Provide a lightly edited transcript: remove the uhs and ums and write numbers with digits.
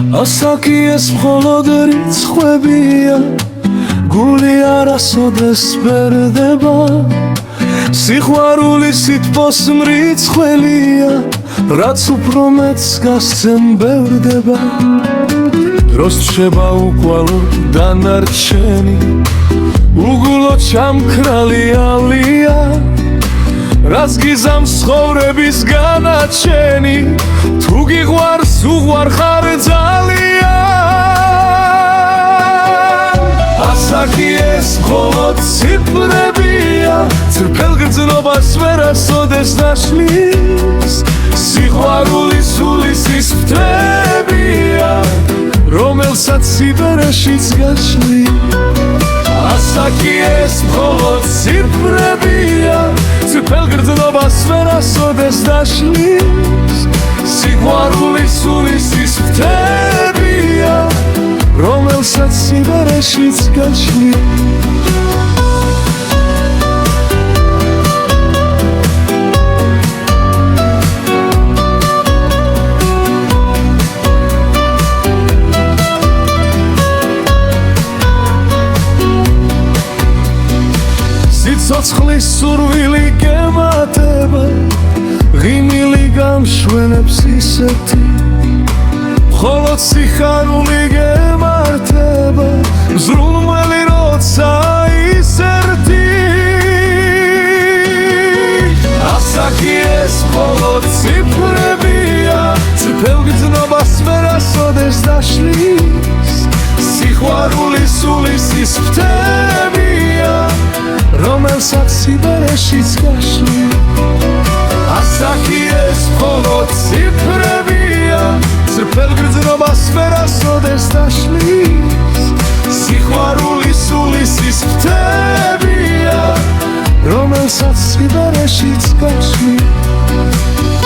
ასაკი ეს მხოლოდ რიცხვებია, გული არასოდეს ბერდება, სიყვარული სითბოს მრიცხველია, რაც უფრო მეც გასცემ ბევრდება. დროს რჩება უკვალო დანარჩენი, უგულო ჩამქრალი ალია, რაც გიზამს ცხოვრების განაჩენი, თუ გიყვარს უყვარ ხარ ძალიან. ასაკი ეს მხოლოდ ციფრებია, წრფელ გრძნობას ვერასოდეს დაშლის, სიყვარული სულისის ფრთებია, რომელსაც სიბერეშიც გაშლის. ასაკი ეს მხოლოდ ციფრებია, წრფელ გრძნობას ვერასოდეს დაშლის, სიყვარული სულისის ფრთებია, რომელსაც სიბერეშიც გაშლის. სიცოცხლის სურვილი გემატება, ღიმილი გამშვენებს ისეთი, მხოლოდ სიხარული გემართება, მზრუნველი როცა ის ერთი. ასაკი ეს მხოლოდ ციფრებია, წრფელ გრძნობას ვერასოდეს დაშლის, სიყვარული სულისის ფრთებია, რომელსაც სიბერეშიც გაშლის. ასაკი ეს მხოლოდ ციფრებია, წრფელ გრძნობას ვერასოდეს დაშლის, სიყვარული სულისის ფრთებია, რომელსაც სიბერეშიც გაშლის.